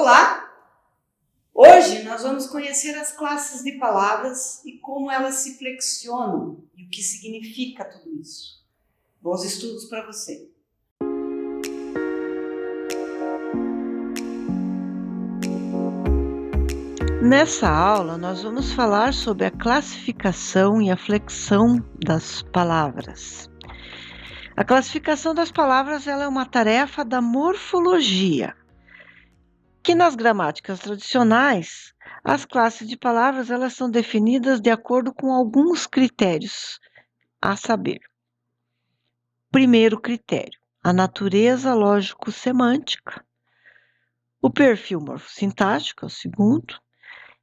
Olá! Hoje nós vamos conhecer as classes de palavras e como elas se flexionam e o que significa tudo isso. Bons estudos para você! Nessa aula, nós vamos falar sobre a classificação e a flexão das palavras. A classificação das palavras ela é uma tarefa da morfologia, que nas gramáticas tradicionais, as classes de palavras elas são definidas de acordo com alguns critérios, a saber. Primeiro critério, a natureza lógico-semântica. O perfil morfossintático é o segundo.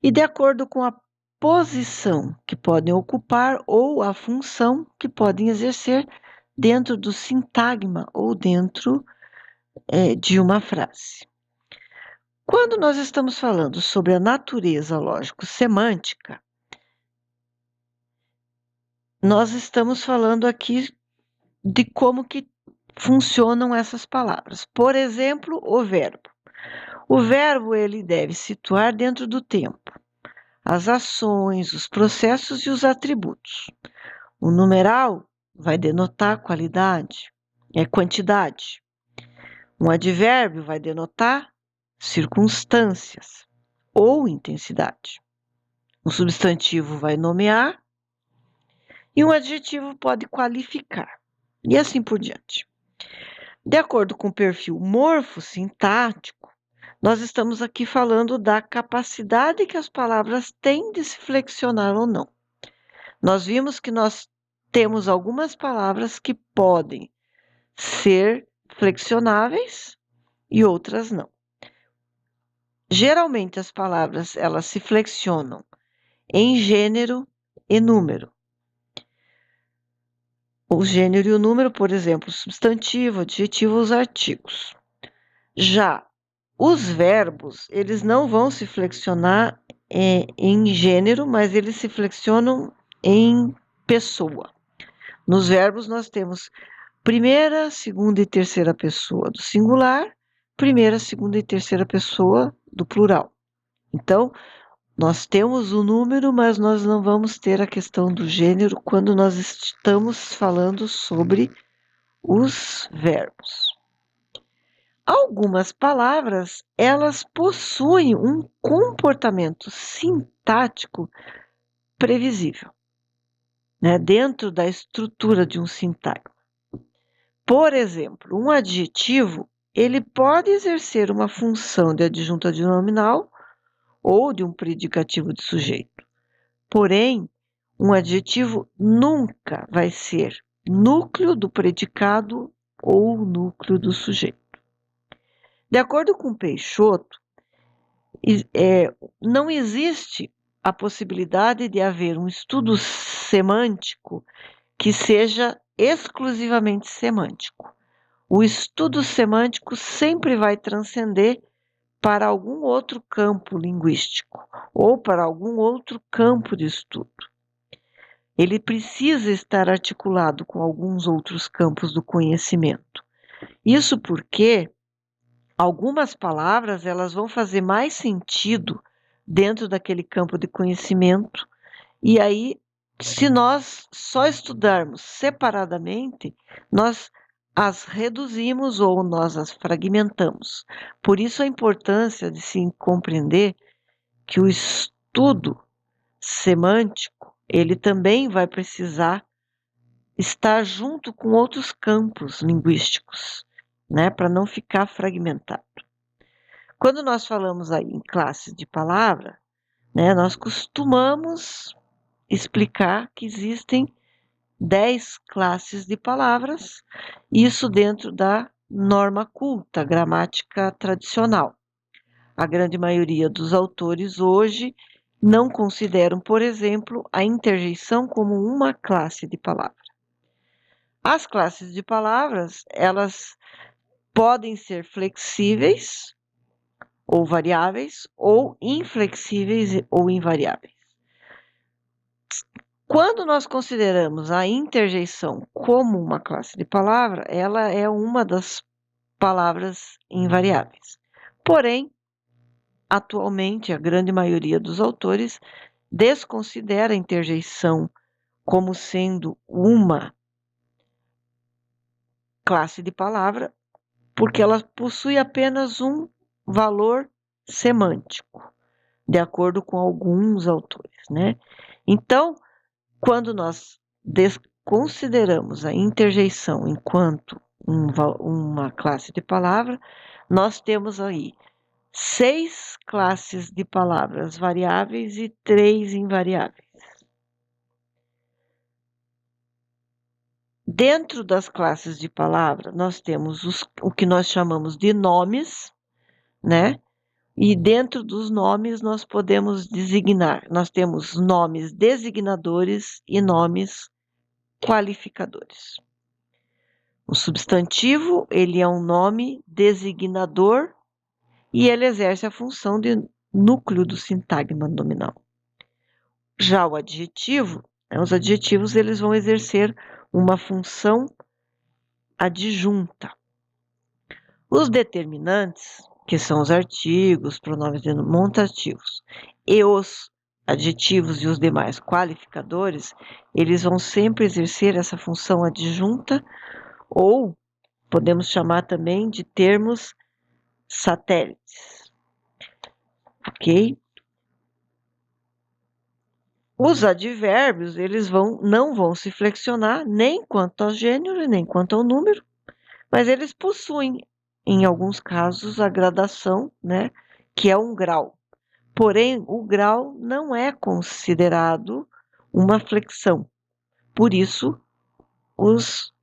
E de acordo com a posição que podem ocupar ou a função que podem exercer dentro do sintagma ou dentro de uma frase. Quando nós estamos falando sobre a natureza lógico-semântica, nós estamos falando aqui de como que funcionam essas palavras. Por exemplo, o verbo. O verbo ele deve situar dentro do tempo as ações, os processos e os atributos. O numeral vai denotar qualidade, quantidade. Um advérbio vai denotar circunstâncias ou intensidade. Um substantivo vai nomear e um adjetivo pode qualificar, e assim por diante. De acordo com o perfil morfossintático, nós estamos aqui falando da capacidade que as palavras têm de se flexionar ou não. Nós vimos que nós temos algumas palavras que podem ser flexionáveis e outras não. Geralmente as palavras elas se flexionam em gênero e número. O gênero e o número, por exemplo, substantivo, adjetivo, os artigos. Já os verbos, eles não vão se flexionar em gênero, mas eles se flexionam em pessoa. Nos verbos nós temos primeira, segunda e terceira pessoa do singular, primeira, segunda e terceira pessoa do plural. Então, nós temos o número, mas nós não vamos ter a questão do gênero quando nós estamos falando sobre os verbos. Algumas palavras, elas possuem um comportamento sintático previsível, né, dentro da estrutura de um sintagma. Por exemplo, um adjetivo, ele pode exercer uma função de adjunto adnominal ou de um predicativo de sujeito. Porém, um adjetivo nunca vai ser núcleo do predicado ou núcleo do sujeito. De acordo com Peixoto, não existe a possibilidade de haver um estudo semântico que seja exclusivamente semântico. O estudo semântico sempre vai transcender para algum outro campo linguístico ou para algum outro campo de estudo. Ele precisa estar articulado com alguns outros campos do conhecimento. Isso porque algumas palavras elas vão fazer mais sentido dentro daquele campo de conhecimento, e aí, se nós só estudarmos separadamente, nós as reduzimos ou nós as fragmentamos. Por isso a importância de se compreender que o estudo semântico, ele também vai precisar estar junto com outros campos linguísticos, né, para não ficar fragmentado. Quando nós falamos aí em classes de palavra, né, nós costumamos explicar que existem 10 classes de palavras, isso dentro da norma culta, gramática tradicional. A grande maioria dos autores hoje não consideram, por exemplo, a interjeição como uma classe de palavra. As classes de palavras, elas podem ser flexíveis ou variáveis, ou inflexíveis ou invariáveis. Quando nós consideramos a interjeição como uma classe de palavra, ela é uma das palavras invariáveis. Porém, atualmente, a grande maioria dos autores desconsidera a interjeição como sendo uma classe de palavra, porque ela possui apenas um valor semântico, de acordo com alguns autores, né? Então, quando nós desconsideramos a interjeição enquanto uma classe de palavra, nós temos aí 6 classes de palavras variáveis e 3 invariáveis. Dentro das classes de palavra, nós temos o que nós chamamos de nomes, né? E dentro dos nomes nós podemos designar, nós temos nomes designadores e nomes qualificadores. O substantivo, ele é um nome designador e ele exerce a função de núcleo do sintagma nominal. Já o adjetivo, os adjetivos eles vão exercer uma função adjunta. Os determinantes, que são os artigos, pronomes demonstrativos, e os adjetivos e os demais qualificadores, eles vão sempre exercer essa função adjunta, ou podemos chamar também de termos satélites. Ok? Os advérbios, eles não vão se flexionar nem quanto ao gênero, nem quanto ao número, mas eles possuem, em alguns casos, a gradação, né, que é um grau. Porém, o grau não é considerado uma flexão. Por isso, os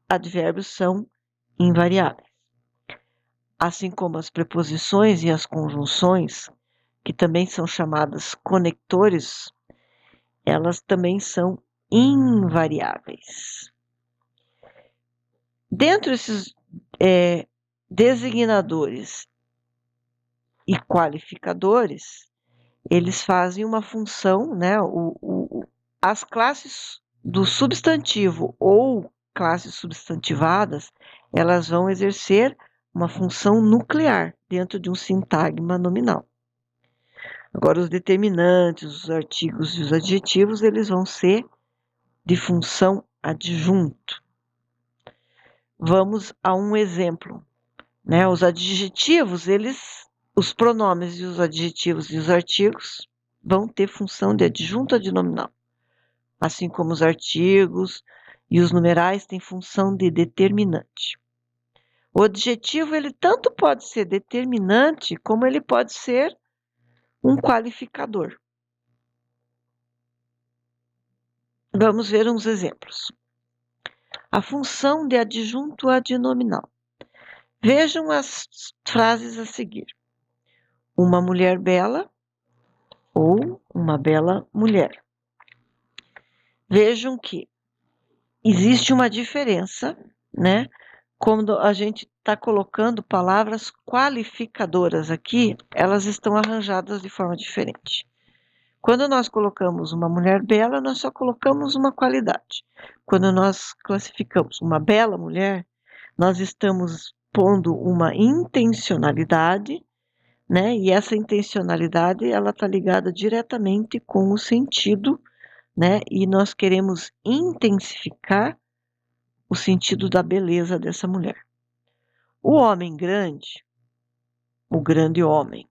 advérbios são invariáveis. Assim como as preposições e as conjunções, que também são chamadas conectores, elas também são invariáveis. Dentro desses designadores e qualificadores, eles fazem uma função, né? As classes do substantivo ou classes substantivadas, elas vão exercer uma função nuclear dentro de um sintagma nominal. Agora, os determinantes, os artigos e os adjetivos, eles vão ser de função adjunto. Vamos a um exemplo, né? Os adjetivos, os pronomes e os adjetivos e os artigos vão ter função de adjunto adnominal, assim como os artigos e os numerais têm função de determinante. O adjetivo, ele tanto pode ser determinante, como ele pode ser um qualificador. Vamos ver uns exemplos. A função de adjunto adnominal. Vejam as frases a seguir. Uma mulher bela ou uma bela mulher. Vejam que existe uma diferença, né? Quando a gente está colocando palavras qualificadoras aqui, elas estão arranjadas de forma diferente. Quando nós colocamos uma mulher bela, nós só colocamos uma qualidade. Quando nós classificamos uma bela mulher, nós estamos pondo uma intencionalidade, né? E essa intencionalidade, ela está ligada diretamente com o sentido, né? E nós queremos intensificar o sentido da beleza dessa mulher. O homem grande, o grande homem,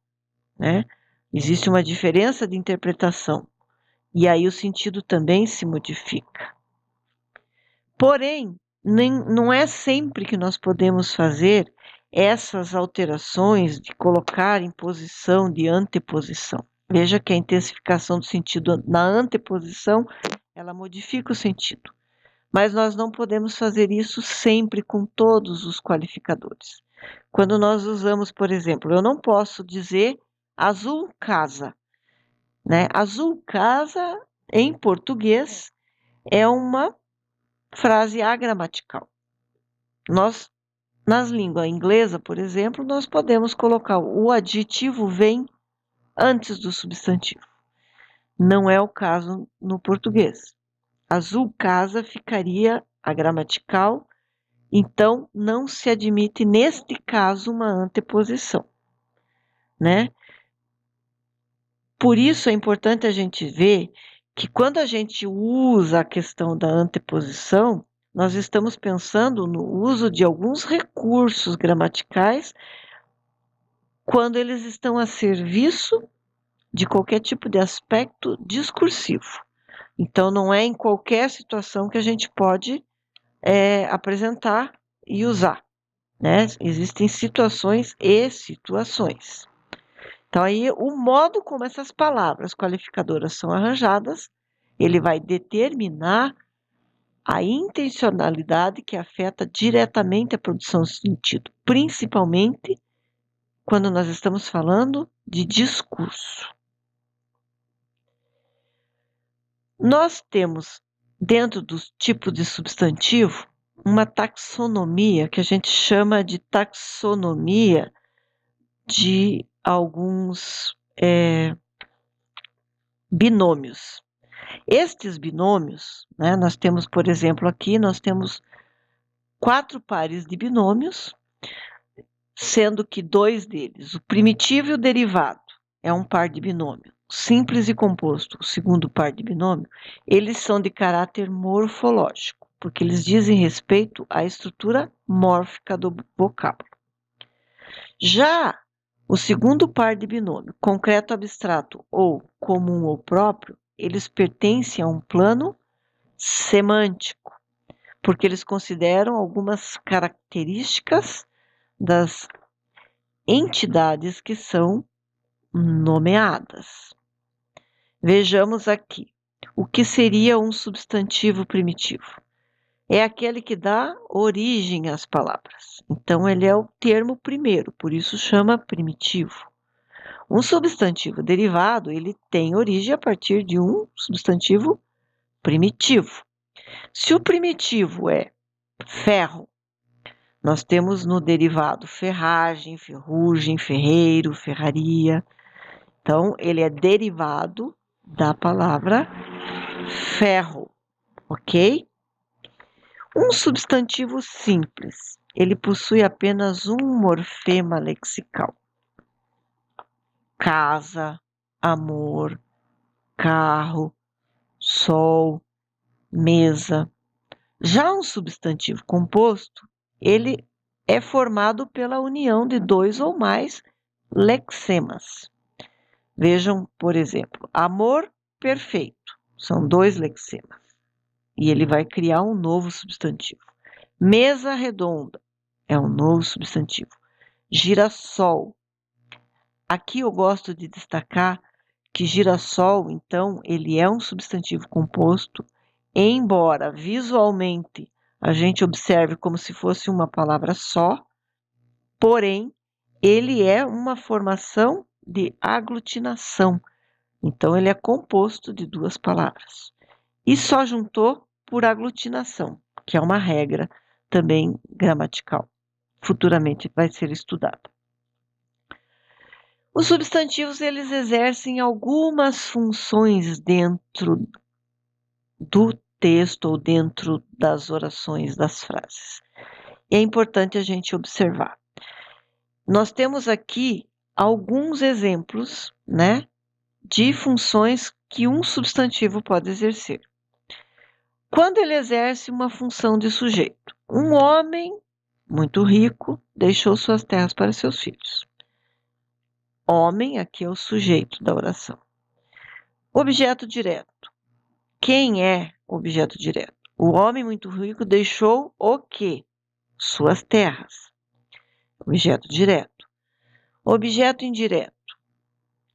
né? Existe uma diferença de interpretação e aí o sentido também se modifica. Porém, não é sempre que nós podemos fazer essas alterações de colocar em posição de anteposição. Veja que a intensificação do sentido na anteposição, ela modifica o sentido. Mas nós não podemos fazer isso sempre com todos os qualificadores. Quando nós usamos, por exemplo, eu não posso dizer azul casa, né? Azul casa, em português, é uma frase agramatical. Nós, nas línguas inglesa, por exemplo, nós podemos colocar o adjetivo vem antes do substantivo. Não é o caso no português. Azul casa ficaria agramatical, então não se admite neste caso uma anteposição, né? Por isso é importante a gente ver que quando a gente usa a questão da anteposição, nós estamos pensando no uso de alguns recursos gramaticais quando eles estão a serviço de qualquer tipo de aspecto discursivo. Então, não é em qualquer situação que a gente pode apresentar e usar, né? Existem situações e situações. Então, aí, o modo como essas palavras qualificadoras são arranjadas, ele vai determinar a intencionalidade que afeta diretamente a produção de sentido, principalmente quando nós estamos falando de discurso. Nós temos, dentro dos tipos de substantivo, uma taxonomia que a gente chama de taxonomia de alguns binômios. Estes binômios, né, nós temos, por exemplo, aqui nós temos 4 pares de binômios, sendo que 2 deles, o primitivo e o derivado, é um par de binômio. Simples e composto, o segundo par de binômio, eles são de caráter morfológico, porque eles dizem respeito à estrutura mórfica do vocábulo. Já o segundo par de binômio, concreto abstrato ou comum ou próprio, eles pertencem a um plano semântico, porque eles consideram algumas características das entidades que são nomeadas. Vejamos aqui. O que seria um substantivo primitivo? É aquele que dá origem às palavras. Então, ele é o termo primeiro, por isso chama primitivo. Um substantivo derivado, ele tem origem a partir de um substantivo primitivo. Se o primitivo é ferro, nós temos no derivado ferragem, ferrugem, ferreiro, ferraria. Então, ele é derivado da palavra ferro, ok? Um substantivo simples, ele possui apenas um morfema lexical. Casa, amor, carro, sol, mesa. Já um substantivo composto, ele é formado pela união de 2 ou mais lexemas. Vejam, por exemplo, amor perfeito, são 2 lexemas, e ele vai criar um novo substantivo. Mesa redonda é um novo substantivo. Girassol. Aqui eu gosto de destacar que girassol, então, ele é um substantivo composto, embora visualmente a gente observe como se fosse uma palavra só, porém, ele é uma formação de aglutinação. Então, ele é composto de 2 palavras. E só juntou por aglutinação, que é uma regra também gramatical. Futuramente vai ser estudada. Os substantivos, eles exercem algumas funções dentro do texto ou dentro das orações, das frases. E é importante a gente observar. Nós temos aqui alguns exemplos, né, de funções que um substantivo pode exercer. Quando ele exerce uma função de sujeito, um homem muito rico deixou suas terras para seus filhos. Homem, aqui é o sujeito da oração. Objeto direto. Quem é objeto direto? O homem muito rico deixou o quê? Suas terras. Objeto direto. Objeto indireto.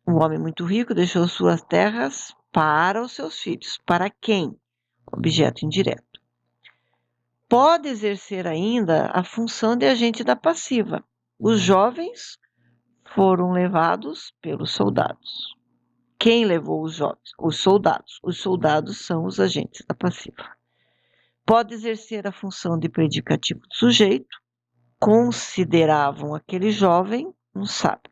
O homem muito rico deixou suas terras para os seus filhos. Para quem? Objeto indireto. Pode exercer ainda a função de agente da passiva. Os jovens foram levados pelos soldados. Quem levou os jovens? Os soldados. Os soldados são os agentes da passiva. Pode exercer a função de predicativo do sujeito. Consideravam aquele jovem um sábio.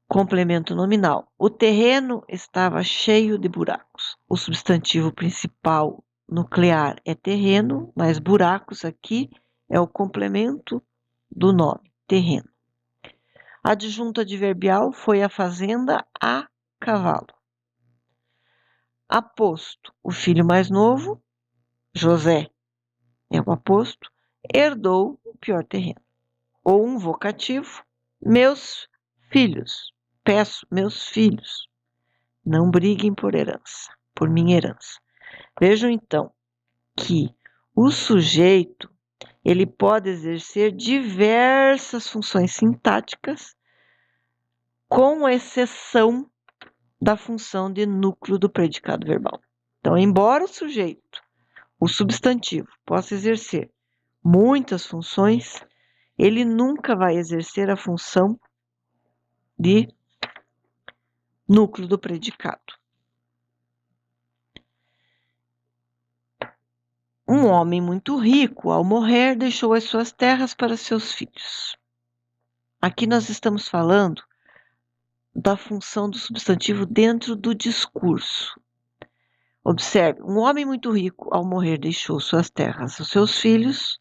Complemento nominal. O terreno estava cheio de buracos. O substantivo principal nuclear é terreno, mas buracos aqui é o complemento do nome, terreno. Adjunto adverbial foi a fazenda a cavalo. Aposto, o filho mais novo, José é o aposto, herdou o pior terreno. Ou um vocativo, meus filhos. Peço, meus filhos, não briguem por herança, por minha herança. Vejam então que o sujeito ele pode exercer diversas funções sintáticas, com exceção da função de núcleo do predicado verbal. Então, embora o sujeito, o substantivo, possa exercer muitas funções, ele nunca vai exercer a função de núcleo do predicado. Um homem muito rico, ao morrer, deixou as suas terras para seus filhos. Aqui nós estamos falando da função do substantivo dentro do discurso. Observe, um homem muito rico, ao morrer, deixou suas terras aos seus filhos.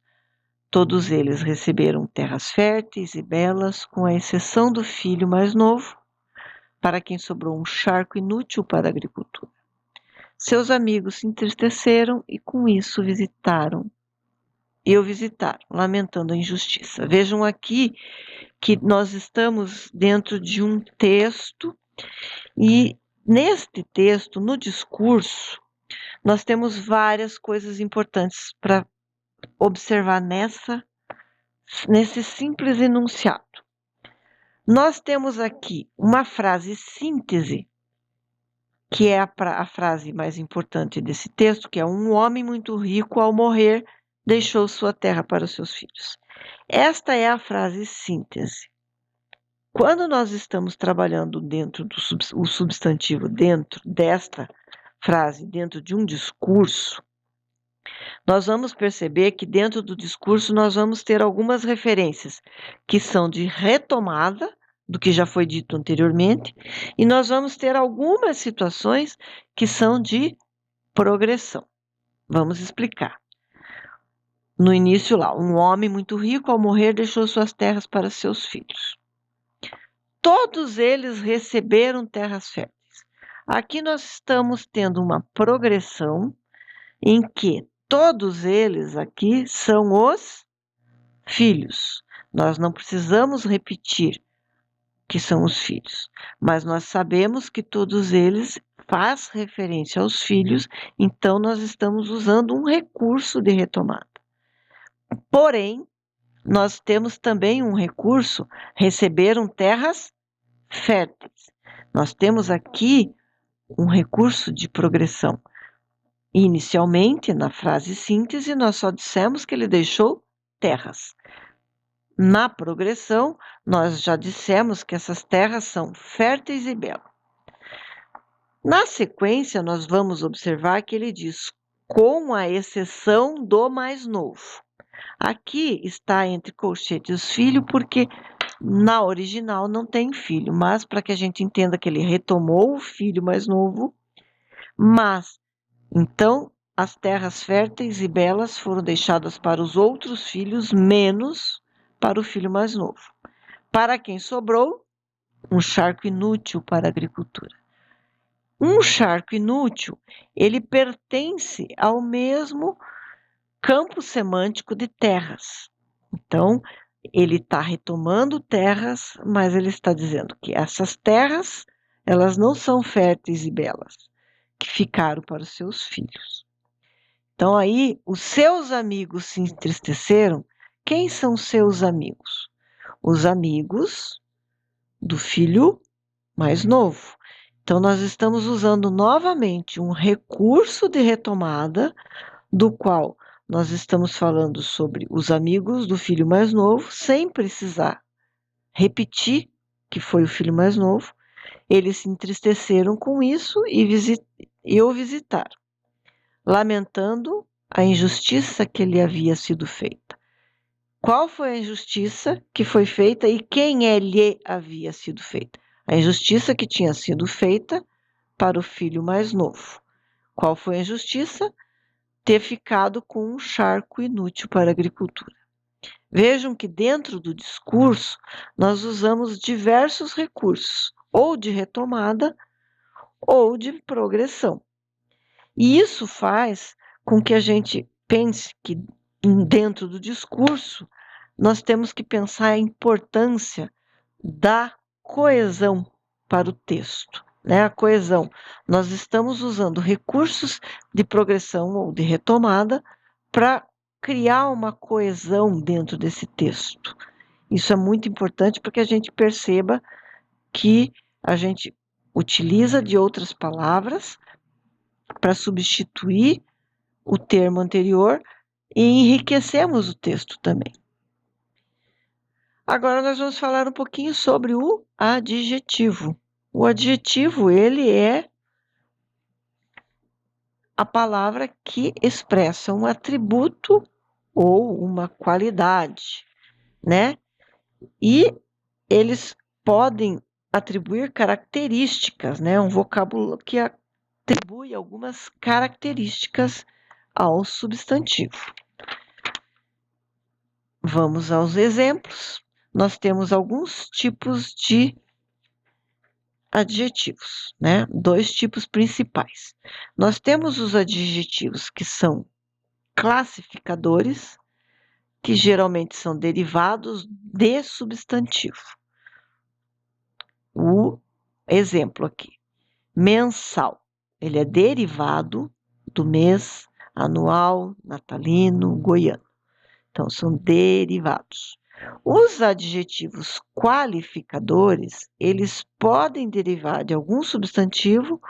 Todos eles receberam terras férteis e belas, com a exceção do filho mais novo, para quem sobrou um charco inútil para a agricultura. Seus amigos se entristeceram e com isso o visitaram, lamentando a injustiça. Vejam aqui que nós estamos dentro de um texto e neste texto, no discurso, nós temos várias coisas importantes para observar nesse simples enunciado. Nós temos aqui uma frase síntese, que é a frase mais importante desse texto, que é: um homem muito rico, ao morrer, deixou sua terra para os seus filhos. Esta é a frase síntese. Quando nós estamos trabalhando o substantivo dentro desta frase, dentro de um discurso, nós vamos perceber que dentro do discurso nós vamos ter algumas referências que são de retomada do que já foi dito anteriormente, e nós vamos ter algumas situações que são de progressão. Vamos explicar. No início lá, um homem muito rico, ao morrer, deixou suas terras para seus filhos. Todos eles receberam terras férteis. Aqui nós estamos tendo uma progressão em que todos eles aqui são os filhos. Nós não precisamos repetir que são os filhos, mas nós sabemos que todos eles faz referência aos filhos, então nós estamos usando um recurso de retomada. Porém, nós temos também um recurso, receberam terras férteis. Nós temos aqui um recurso de progressão. Inicialmente, na frase síntese, nós só dissemos que ele deixou terras. Na progressão, nós já dissemos que essas terras são férteis e belas. Na sequência, nós vamos observar que ele diz, com a exceção do mais novo. Aqui está entre colchetes filho, porque na original não tem filho, mas para que a gente entenda que ele retomou o filho mais novo, mas então as terras férteis e belas foram deixadas para os outros filhos, menos para o filho mais novo. Para quem sobrou, um charco inútil para a agricultura. Um charco inútil, ele pertence ao mesmo campo semântico de terras. Então, ele está retomando terras, mas ele está dizendo que essas terras, elas não são férteis e belas, que ficaram para os seus filhos. Então, aí, os seus amigos se entristeceram. Quem são seus amigos? Os amigos do filho mais novo. Então, nós estamos usando novamente um recurso de retomada, do qual nós estamos falando sobre os amigos do filho mais novo, sem precisar repetir que foi o filho mais novo. Eles se entristeceram com isso e o visitaram, lamentando a injustiça que lhe havia sido feita. Qual foi a injustiça que foi feita e quem lhe havia sido feita? A injustiça que tinha sido feita para o filho mais novo. Qual foi a injustiça? Ter ficado com um charco inútil para a agricultura. Vejam que dentro do discurso nós usamos diversos recursos, ou de retomada ou de progressão. E isso faz com que a gente pense que dentro do discurso nós temos que pensar a importância da coesão para o texto, né? A coesão. Nós estamos usando recursos de progressão ou de retomada para criar uma coesão dentro desse texto. Isso é muito importante para que a gente perceba que a gente utiliza de outras palavras para substituir o termo anterior e enriquecemos o texto também. Agora nós vamos falar um pouquinho sobre o adjetivo. O adjetivo, ele é a palavra que expressa um atributo ou uma qualidade, né? E eles podem atribuir características, né? Um vocábulo que atribui algumas características ao substantivo. Vamos aos exemplos. Nós temos alguns tipos de adjetivos, né? Dois tipos principais. Nós temos os adjetivos que são classificadores, que geralmente são derivados de substantivo. O exemplo aqui, mensal, ele é derivado do mês, anual, natalino, goiano. Então, são derivados. Os adjetivos qualificadores, eles podem derivar de algum substantivo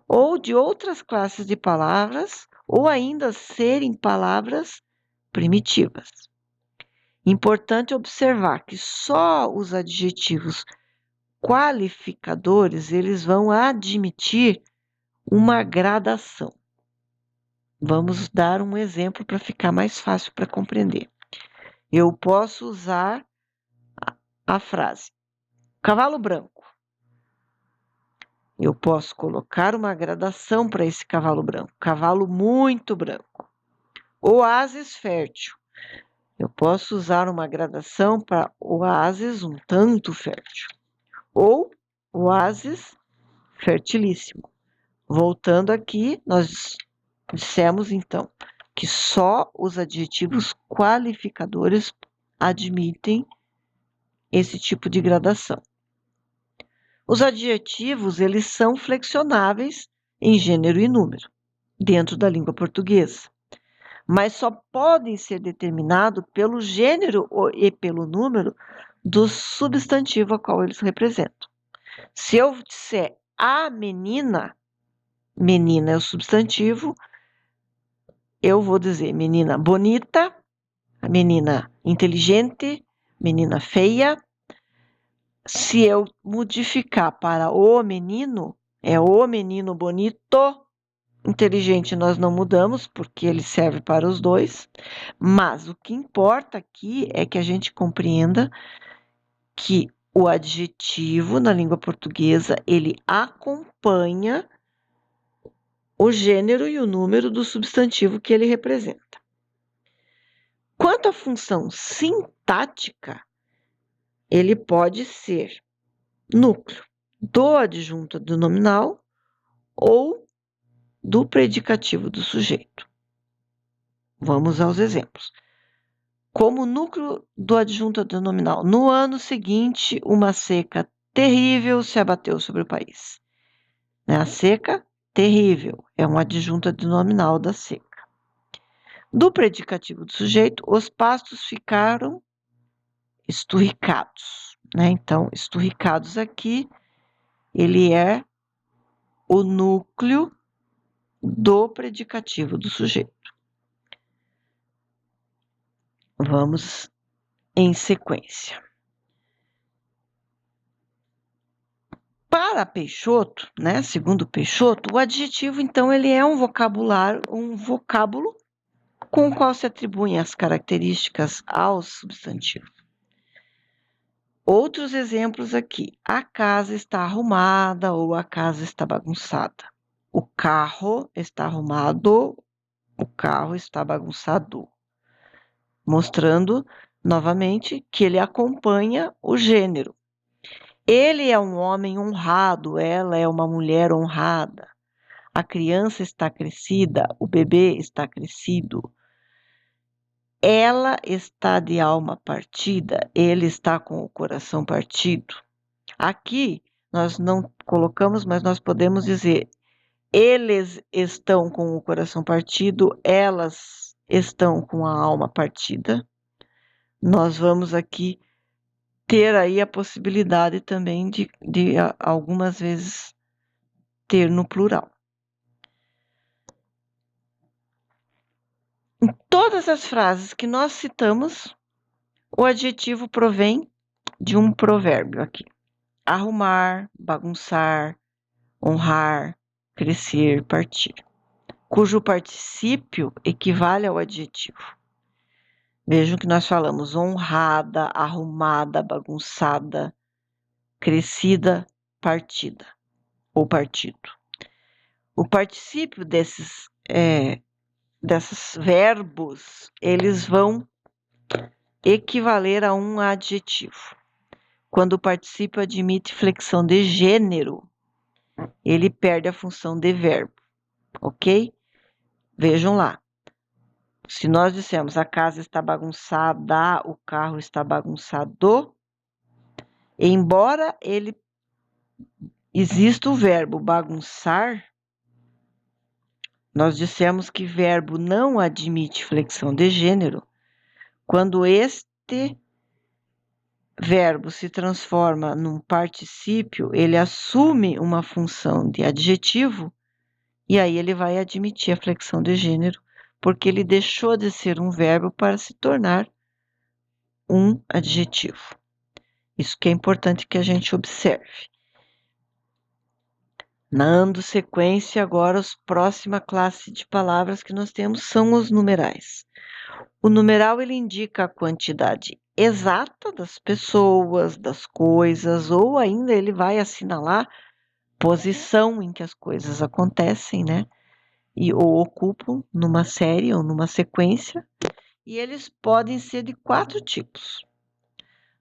ou de outras classes de palavras, ou ainda serem palavras primitivas. Importante observar que só os adjetivos qualificadores, eles vão admitir uma gradação. Vamos dar um exemplo para ficar mais fácil para compreender. Eu posso usar a frase cavalo branco. Eu posso colocar uma gradação para esse cavalo branco. Cavalo muito branco. Oásis fértil. Eu posso usar uma gradação para oásis um tanto fértil. Ou oásis fertilíssimo. Voltando aqui, nós dissemos então que só os adjetivos qualificadores admitem esse tipo de gradação. Os adjetivos, eles são flexionáveis em gênero e número, dentro da língua portuguesa, mas só podem ser determinados pelo gênero e pelo número do substantivo a qual eles representam. Se eu disser a menina, menina é o substantivo, eu vou dizer menina bonita, menina inteligente, menina feia. Se eu modificar para o menino, é o menino bonito. Inteligente nós não mudamos, porque ele serve para os dois. Mas o que importa aqui é que a gente compreenda que o adjetivo na língua portuguesa, ele acompanha o gênero e o número do substantivo que ele representa. Quanto à função sintática, ele pode ser núcleo do adjunto do nominal ou do predicativo do sujeito. Vamos aos exemplos. Como núcleo do adjunto do nominal, no ano seguinte, uma seca terrível se abateu sobre o país. A seca terrível é um adjunto do nominal da seca. Do predicativo do sujeito, os pastos ficaram esturricados. Então, esturricados aqui, ele é o núcleo do predicativo do sujeito. Vamos em sequência. Para Peixoto, segundo Peixoto, o adjetivo, então, ele é um vocábulo com o qual se atribuem as características aos substantivos. Outros exemplos aqui. A casa está arrumada ou a casa está bagunçada. O carro está arrumado, o carro está bagunçado. Mostrando novamente, que ele acompanha o gênero. Ele é um homem honrado, ela é uma mulher honrada. A criança está crescida, o bebê está crescido. Ela está de alma partida, ele está com o coração partido. Aqui nós não colocamos, mas nós podemos dizer: eles estão com o coração partido, elas estão com a alma partida. Nós vamos aqui ter aí a possibilidade também de algumas vezes ter no plural. Em todas as frases que nós citamos, o adjetivo provém de um provérbio aqui: arrumar, bagunçar, honrar, crescer, partir, cujo particípio equivale ao adjetivo. Vejam que nós falamos honrada, arrumada, bagunçada, crescida, partida ou partido. O particípio desses verbos, eles vão equivaler a um adjetivo. Quando o particípio admite flexão de gênero, ele perde a função de verbo, ok? Vejam lá. Se nós dissermos a casa está bagunçada, o carro está bagunçado, embora ele exista o verbo bagunçar, nós dissemos que verbo não admite flexão de gênero quando este verbo se transforma num particípio, ele assume uma função de adjetivo e aí ele vai admitir a flexão de gênero, porque ele deixou de ser um verbo para se tornar um adjetivo. Isso que é importante que a gente observe. Dando sequência, agora, a próxima classe de palavras que nós temos são os numerais. O numeral ele indica a quantidade exata das pessoas, das coisas, ou ainda ele vai assinalar posição em que as coisas acontecem, né? Ou ocupam numa série ou numa sequência, e eles podem ser de 4 tipos.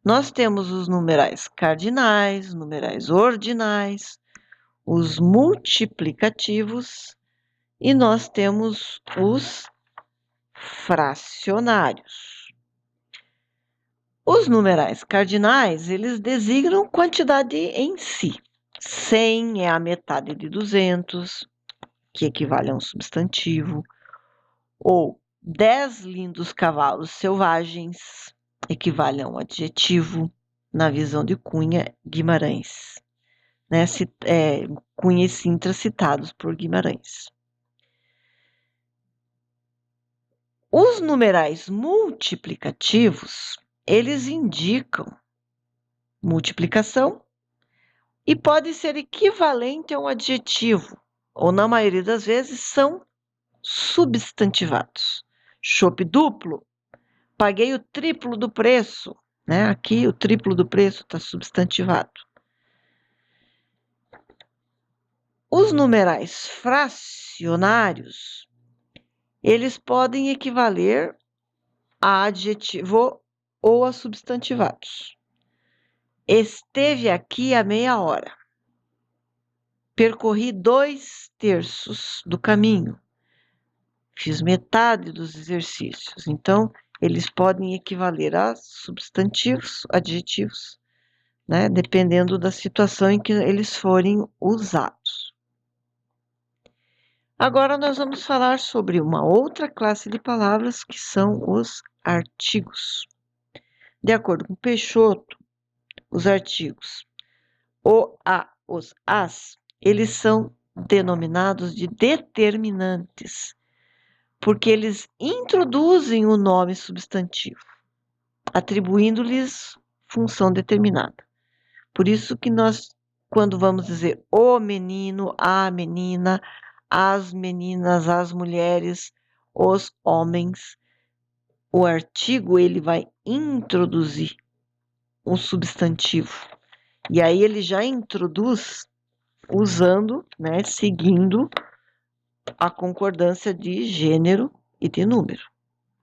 Nós temos os numerais cardinais, numerais ordinais, os multiplicativos e nós temos os fracionários. Os numerais cardinais, eles designam quantidade em si. 100 é a metade de 200, que equivale a um substantivo, ou 10 lindos cavalos selvagens, equivale a um adjetivo, na visão de Cunha Guimarães, né? Cunha e Sintra citados por Guimarães. Os numerais multiplicativos, eles indicam multiplicação e pode ser equivalente a um adjetivo, ou na maioria das vezes são substantivados. Chopp duplo, paguei o triplo do preço, né? Aqui o triplo do preço está substantivado. Os numerais fracionários, eles podem equivaler a adjetivo ou a substantivados. Esteve aqui há meia hora. Percorri 2/3 do caminho. Fiz metade dos exercícios. Então, eles podem equivaler a substantivos, adjetivos, né? Dependendo da situação em que eles forem usados. Agora nós vamos falar sobre uma outra classe de palavras que são os artigos. De acordo com Peixoto, os artigos o, a, os, as, eles são denominados de determinantes, porque eles introduzem o nome substantivo, atribuindo-lhes função determinada. Por isso que nós, quando vamos dizer o menino, a menina, as meninas, as mulheres, os homens, o artigo ele vai introduzir um substantivo. E aí ele já introduz usando, né, seguindo a concordância de gênero e de número,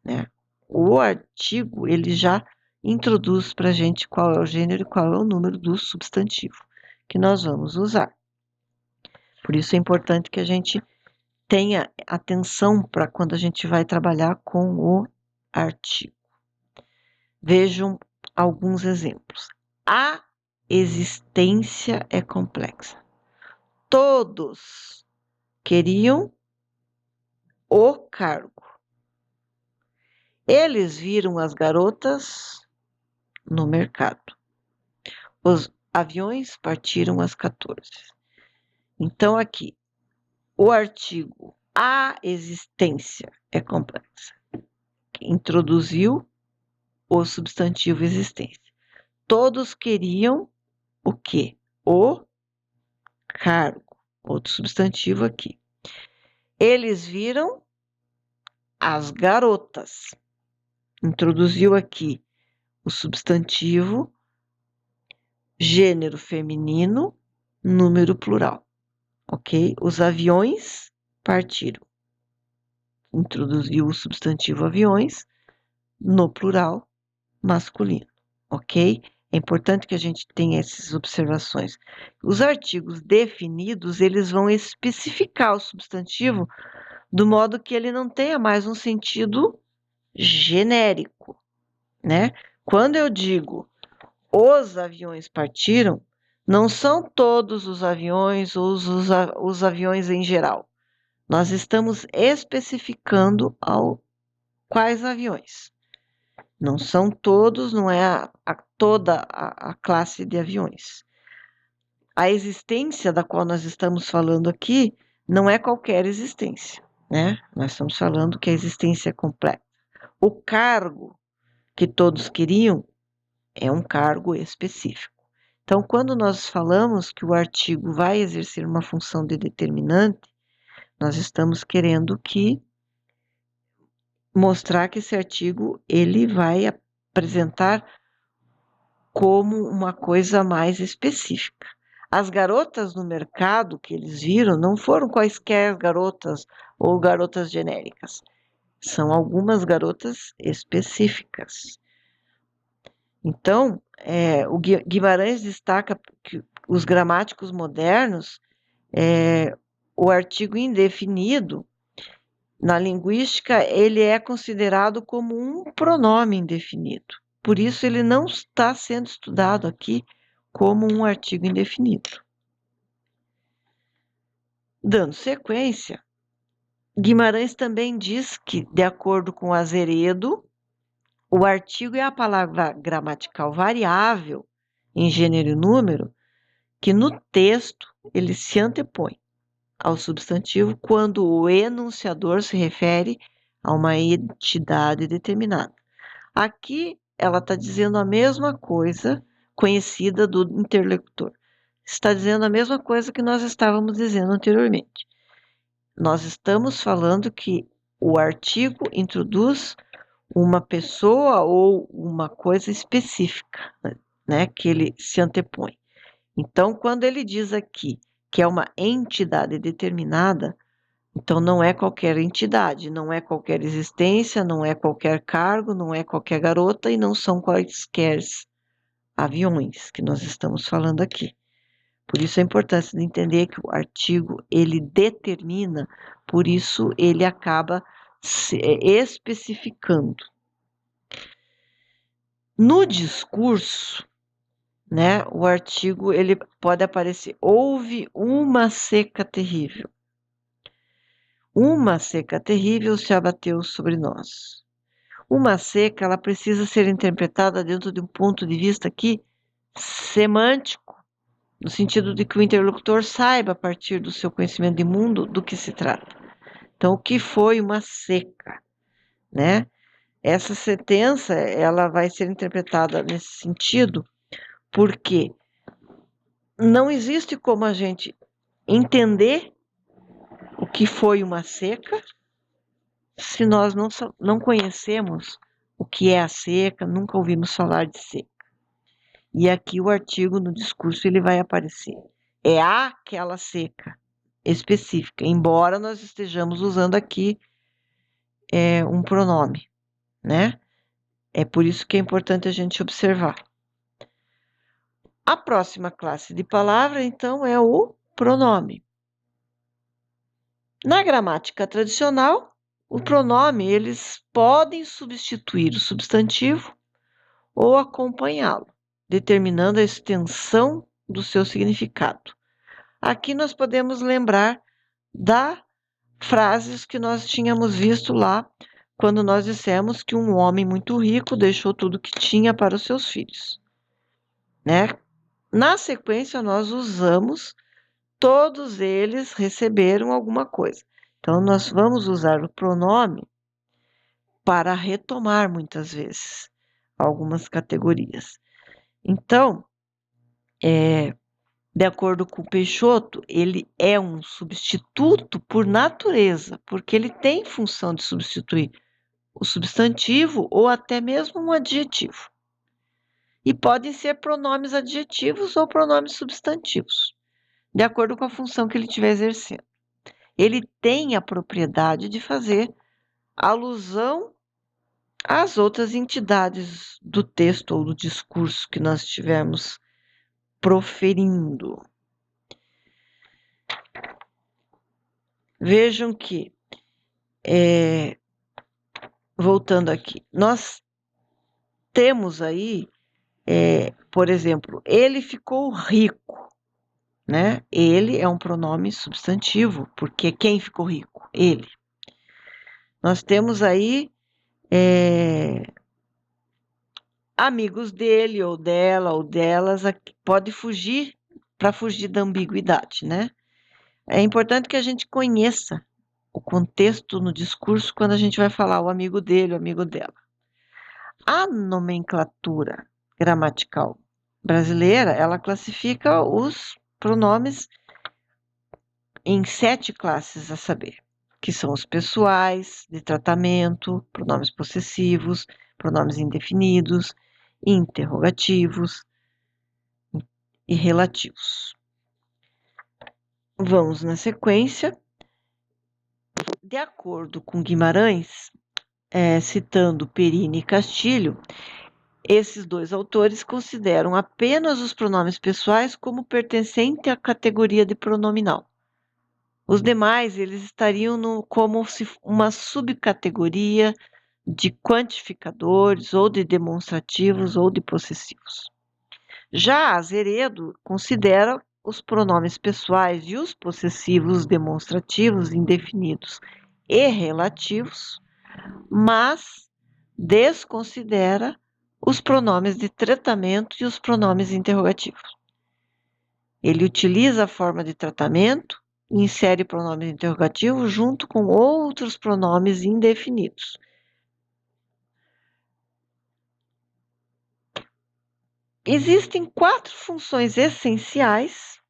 né? o artigo ele já introduz para a gente qual é o gênero e qual é o número do substantivo que nós vamos usar. Por isso é importante que a gente tenha atenção para quando a gente vai trabalhar com o artigo. Vejam alguns exemplos. A existência é complexa. Todos queriam o cargo. Eles viram as garotas no mercado. Os aviões partiram às 14. Então, aqui, o artigo a existência é complexa. Introduziu o substantivo existência. Todos queriam o quê? O cargo. Outro substantivo aqui. Eles viram as garotas. Introduziu aqui o substantivo, gênero feminino, número plural. Ok? Os aviões partiram. Introduziu o substantivo aviões no plural masculino. Ok? É importante que a gente tenha essas observações. Os artigos definidos, eles vão especificar o substantivo do modo que ele não tenha mais um sentido genérico, né? Quando eu digo os aviões partiram, não são todos os aviões ou os aviões em geral. Nós estamos especificando quais aviões. Não são todos, não é toda a classe de aviões. A existência da qual nós estamos falando aqui não é qualquer existência, né? Nós estamos falando que a existência é complexa. O cargo que todos queriam é um cargo específico. Então, quando nós falamos que o artigo vai exercer uma função de determinante, nós estamos querendo mostrar que esse artigo ele vai apresentar como uma coisa mais específica. As garotas no mercado que eles viram não foram quaisquer garotas ou garotas genéricas. São algumas garotas específicas. Então, o Guimarães destaca que os gramáticos modernos, o artigo indefinido, na linguística, ele é considerado como um pronome indefinido. Por isso, ele não está sendo estudado aqui como um artigo indefinido. Dando sequência, Guimarães também diz que, de acordo com Azeredo, o artigo é a palavra gramatical variável em gênero e número que no texto ele se antepõe ao substantivo quando o enunciador se refere a uma entidade determinada. Aqui ela está dizendo a mesma coisa conhecida do interlocutor. Está dizendo a mesma coisa que nós estávamos dizendo anteriormente. Nós estamos falando que o artigo introduz uma pessoa ou uma coisa específica, né, que ele se antepõe. Então, quando ele diz aqui que é uma entidade determinada, então não é qualquer entidade, não é qualquer existência, não é qualquer cargo, não é qualquer garota e não são quaisquer aviões que nós estamos falando aqui. Por isso a importância de entender que o artigo ele determina, por isso ele acaba especificando. No discurso, né, o artigo ele pode aparecer: houve uma seca terrível. Uma seca terrível se abateu sobre nós. Uma seca, ela precisa ser interpretada dentro de um ponto de vista aqui semântico, no sentido de que o interlocutor saiba, a partir do seu conhecimento de mundo, do que se trata. Então, o que foi uma seca, né? Essa sentença, ela vai ser interpretada nesse sentido, porque não existe como a gente entender o que foi uma seca se nós não conhecemos o que é a seca, nunca ouvimos falar de seca. E aqui o artigo no discurso ele vai aparecer. É aquela seca específica, embora nós estejamos usando aqui um pronome, né? É por isso que é importante a gente observar. A próxima classe de palavra, então, é o pronome. Na gramática tradicional, o pronome eles podem substituir o substantivo ou acompanhá-lo, determinando a extensão do seu significado. Aqui nós podemos lembrar das frases que nós tínhamos visto lá quando nós dissemos que um homem muito rico deixou tudo que tinha para os seus filhos, né? Na sequência, nós usamos todos eles receberam alguma coisa. Então, nós vamos usar o pronome para retomar muitas vezes algumas categorias. Então, de acordo com o Peixoto, ele é um substituto por natureza, porque ele tem função de substituir o substantivo ou até mesmo um adjetivo. E podem ser pronomes adjetivos ou pronomes substantivos, de acordo com a função que ele estiver exercendo. Ele tem a propriedade de fazer alusão às outras entidades do texto ou do discurso que nós estivermos proferindo. Vejam que, voltando aqui, nós temos aí, por exemplo, ele ficou rico, né? Ele é um pronome substantivo, porque quem ficou rico? Ele. Nós temos aí amigos dele, ou dela, ou delas, pode fugir, para fugir da ambiguidade, né? É importante que a gente conheça o contexto no discurso quando a gente vai falar o amigo dele, o amigo dela. A nomenclatura gramatical brasileira, ela classifica os pronomes em 7 classes, a saber, que são os pessoais, de tratamento, pronomes possessivos, pronomes indefinidos, interrogativos e relativos. Vamos na sequência. De acordo com Guimarães, citando Perini e Castilho, esses 2 autores consideram apenas os pronomes pessoais como pertencentes à categoria de pronominal. Os demais, eles estariam como uma subcategoria de quantificadores, ou de demonstrativos, ou de possessivos. Já Azeredo considera os pronomes pessoais e os possessivos demonstrativos, indefinidos e relativos, mas desconsidera os pronomes de tratamento e os pronomes interrogativos. Ele utiliza a forma de tratamento e insere pronomes interrogativos junto com outros pronomes indefinidos. Existem 4 funções essenciais,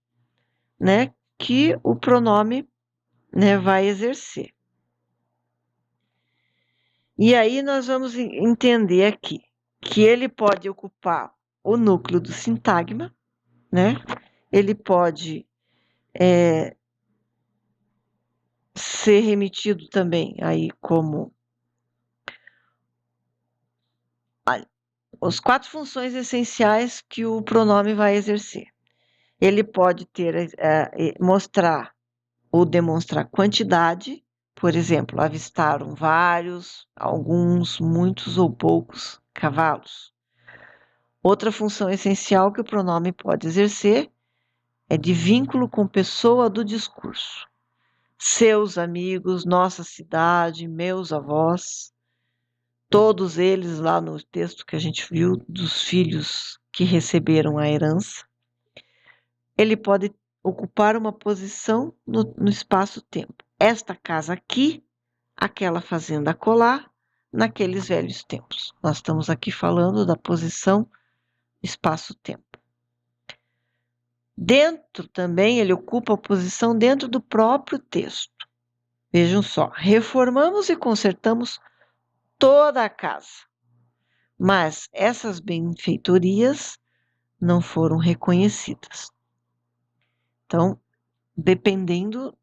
né, que o pronome, né, vai exercer. E aí nós vamos entender aqui que ele pode ocupar o núcleo do sintagma, né? Ele pode ser remetido também aí como as 4 funções essenciais que o pronome vai exercer. Ele pode ter, mostrar ou demonstrar quantidade, por exemplo, avistaram vários, alguns, muitos ou poucos cavalos. Outra função essencial que o pronome pode exercer é de vínculo com pessoa do discurso. Seus amigos, nossa cidade, meus avós, todos eles lá no texto que a gente viu dos filhos que receberam a herança. Ele pode ocupar uma posição no espaço-tempo. Esta casa aqui, aquela fazenda acolá, naqueles velhos tempos. Nós estamos aqui falando da posição espaço-tempo. Dentro também, ele ocupa a posição dentro do próprio texto. Vejam só, reformamos e consertamos toda a casa, mas essas benfeitorias não foram reconhecidas. Então, dependendo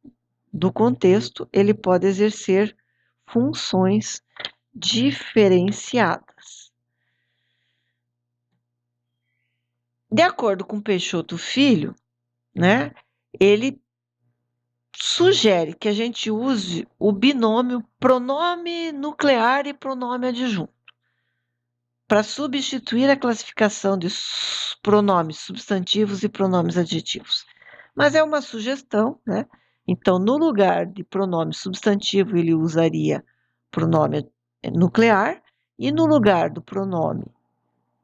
do contexto, ele pode exercer funções diferenciadas. De acordo com Peixoto Filho, né, ele sugere que a gente use o binômio pronome nuclear e pronome adjunto para substituir a classificação de pronomes substantivos e pronomes adjetivos. Mas é uma sugestão, né? Então, no lugar de pronome substantivo, ele usaria pronome nuclear, e no lugar do pronome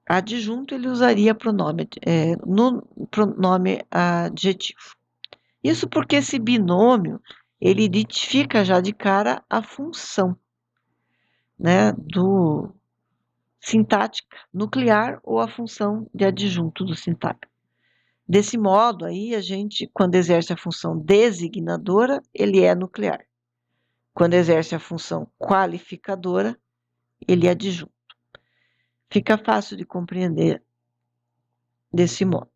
adjunto, ele usaria pronome adjetivo. Isso porque esse binômio, ele identifica já de cara a função, né, do sintática nuclear ou a função de adjunto do sintático. Desse modo, aí, a gente, quando exerce a função designadora, ele é nuclear. Quando exerce a função qualificadora, ele é adjunto. Fica fácil de compreender desse modo.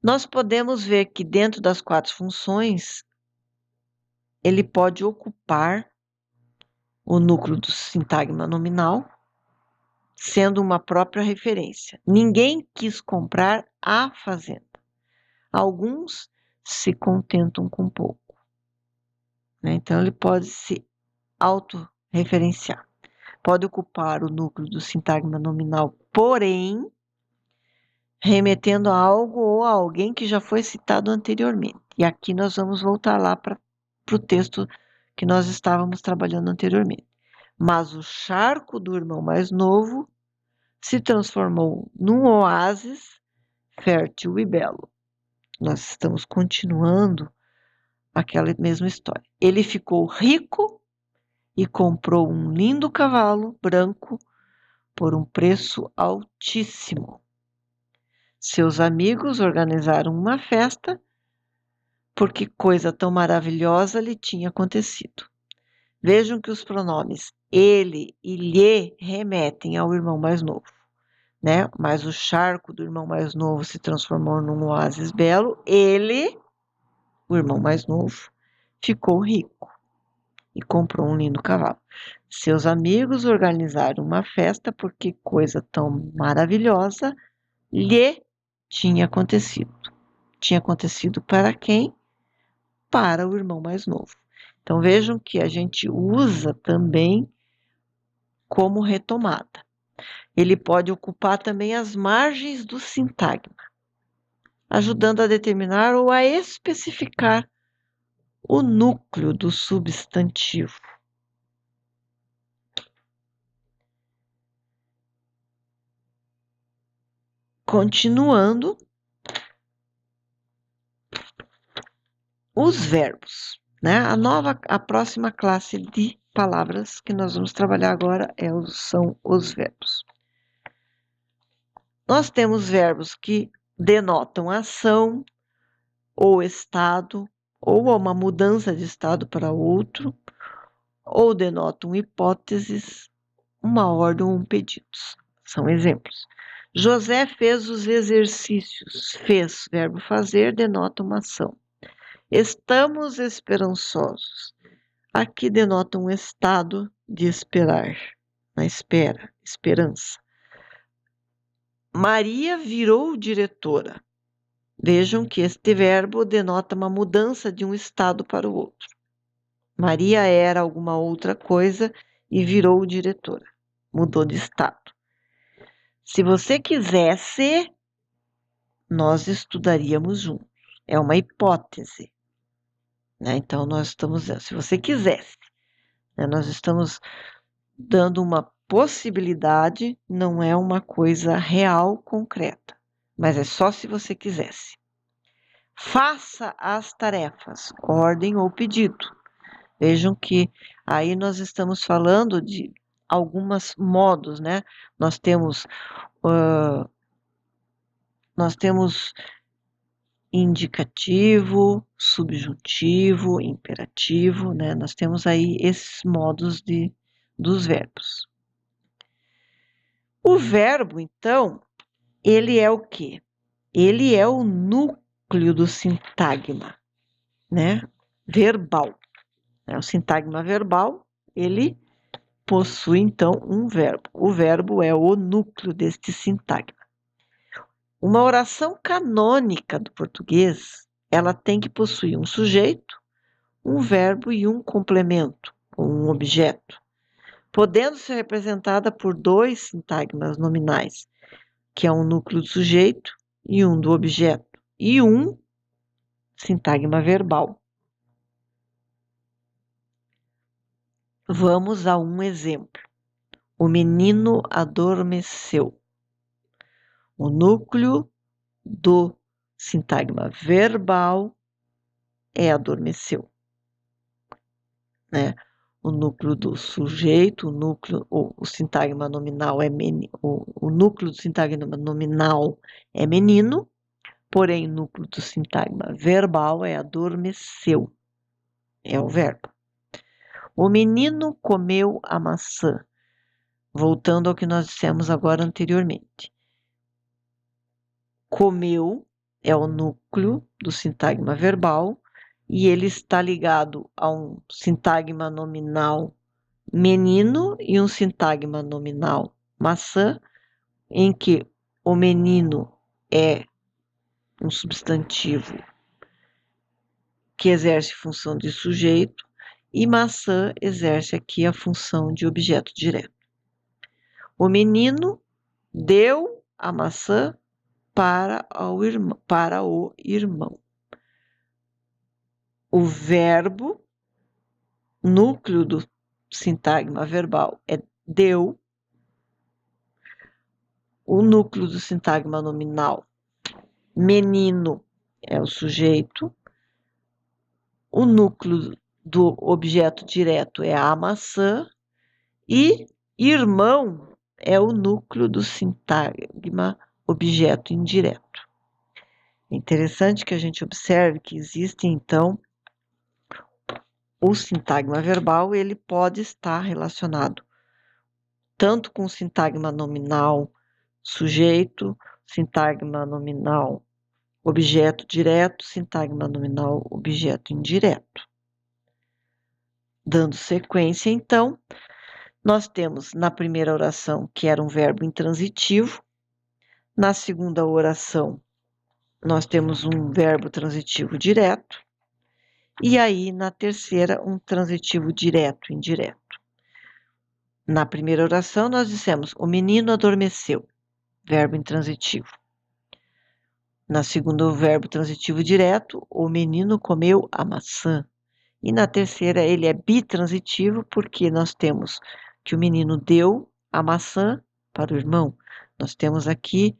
Nós podemos ver que dentro das 4 funções, ele pode ocupar o núcleo do sintagma nominal, sendo uma própria referência. Ninguém quis comprar a fazenda. Alguns se contentam com pouco, né? Então, ele pode se autorreferenciar. Pode ocupar o núcleo do sintagma nominal, porém, remetendo a algo ou a alguém que já foi citado anteriormente. E aqui nós vamos voltar lá para o texto que nós estávamos trabalhando anteriormente. Mas o charco do irmão mais novo se transformou num oásis fértil e belo. Nós estamos continuando aquela mesma história. Ele ficou rico e comprou um lindo cavalo branco por um preço altíssimo. Seus amigos organizaram uma festa porque coisa tão maravilhosa lhe tinha acontecido. Vejam que os pronomes ele e lhe remetem ao irmão mais novo, né? Mas o charco do irmão mais novo se transformou num oásis belo. Ele, o irmão mais novo, ficou rico e comprou um lindo cavalo. Seus amigos organizaram uma festa porque coisa tão maravilhosa lhe tinha acontecido. Tinha acontecido para quem? Para o irmão mais novo. Então vejam que a gente usa também como retomada. Ele pode ocupar também as margens do sintagma, ajudando a determinar ou a especificar o núcleo do substantivo. Continuando, os verbos, né? A próxima classe de palavras que nós vamos trabalhar agora são os verbos. Nós temos verbos que denotam ação ou estado, ou uma mudança de estado para outro, ou denotam hipóteses, uma ordem ou um pedido. São exemplos. José fez os exercícios. Fez, verbo fazer, denota uma ação. Estamos esperançosos. Aqui denota um estado de esperar, na espera, esperança. Maria virou diretora. Vejam que este verbo denota uma mudança de um estado para o outro. Maria era alguma outra coisa e virou diretora. Mudou de estado. Se você quisesse, nós estudaríamos juntos. É uma hipótese, né? Então, nós estamos, se você quisesse, né? Nós estamos dando uma possibilidade, não é uma coisa real, concreta, mas é só se você quisesse. Faça as tarefas, ordem ou pedido. Vejam que aí nós estamos falando de alguns modos, né? Nós temos indicativo, subjuntivo, imperativo, né? Nós temos aí esses modos dos verbos. O verbo, então, ele é o quê? Ele é o núcleo do sintagma, né? Verbal. O sintagma verbal, ele possui, então, um verbo. O verbo é o núcleo deste sintagma. Uma oração canônica do português, ela tem que possuir um sujeito, um verbo e um complemento, ou um objeto, podendo ser representada por dois sintagmas nominais, que é um núcleo do sujeito e um do objeto, e um sintagma verbal. Vamos a um exemplo. O menino adormeceu. O núcleo do sintagma verbal é adormeceu, né? O núcleo do sujeito, o sintagma nominal é o núcleo do sintagma nominal é menino, porém o núcleo do sintagma verbal é adormeceu, é o verbo. O menino comeu a maçã, voltando ao que nós dissemos agora anteriormente. Comeu é o núcleo do sintagma verbal e ele está ligado a um sintagma nominal menino e um sintagma nominal maçã, em que o menino é um substantivo que exerce função de sujeito e maçã exerce aqui a função de objeto direto. O menino deu a maçã para o irmão. O verbo, núcleo do sintagma verbal, é deu. O núcleo do sintagma nominal, menino, é o sujeito. O núcleo do objeto direto é a maçã. E irmão é o núcleo do sintagma objeto indireto. É interessante que a gente observe que existe, então, o sintagma verbal, ele pode estar relacionado tanto com o sintagma nominal sujeito, sintagma nominal objeto direto, sintagma nominal objeto indireto. Dando sequência, então, nós temos na primeira oração, que era um verbo intransitivo, na segunda oração, nós temos um verbo transitivo direto, e aí na terceira, um transitivo direto e indireto. Na primeira oração, nós dissemos: o menino adormeceu, verbo intransitivo. Na segunda, o verbo transitivo direto: o menino comeu a maçã. E na terceira, ele é bitransitivo, porque nós temos que o menino deu a maçã para o irmão. Nós temos aqui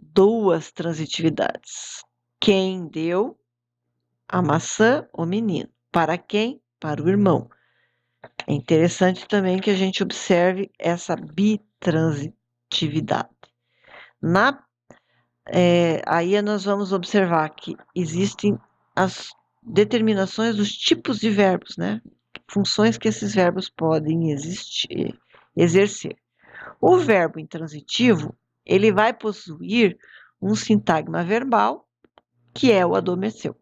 duas transitividades. Quem deu a maçã? O menino. Para quem? Para o irmão. É interessante também que a gente observe essa bitransitividade. Aí nós vamos observar que existem as determinações dos tipos de verbos, né? Funções que esses verbos podem exercer. O verbo intransitivo, ele vai possuir um sintagma verbal, que é o adormeceu.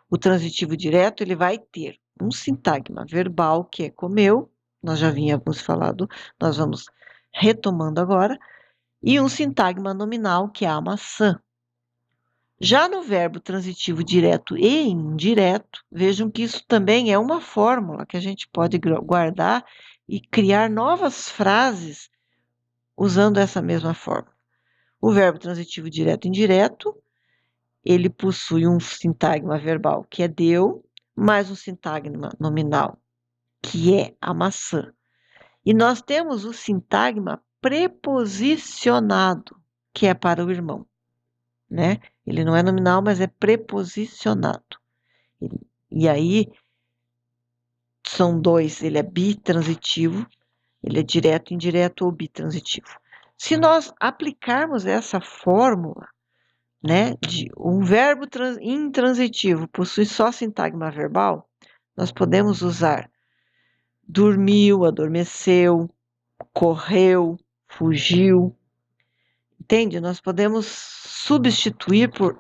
O transitivo direto, ele vai ter um sintagma verbal, que é comeu, nós já vínhamos falado, nós vamos retomando agora, e um sintagma nominal, que é a maçã. Já no verbo transitivo direto e indireto, vejam que isso também é uma fórmula que a gente pode guardar e criar novas frases usando essa mesma fórmula. O verbo transitivo direto e indireto, ele possui um sintagma verbal, que é deu, mais um sintagma nominal, que é a maçã. E nós temos o sintagma preposicionado, que é para o irmão, né? Ele não é nominal, mas é preposicionado. E aí, são dois, ele é bitransitivo, ele é direto, indireto ou bitransitivo. Se nós aplicarmos essa fórmula, né, de um verbo intransitivo possui só sintagma verbal, nós podemos usar dormiu, adormeceu, correu, fugiu. Entende? Nós podemos substituir por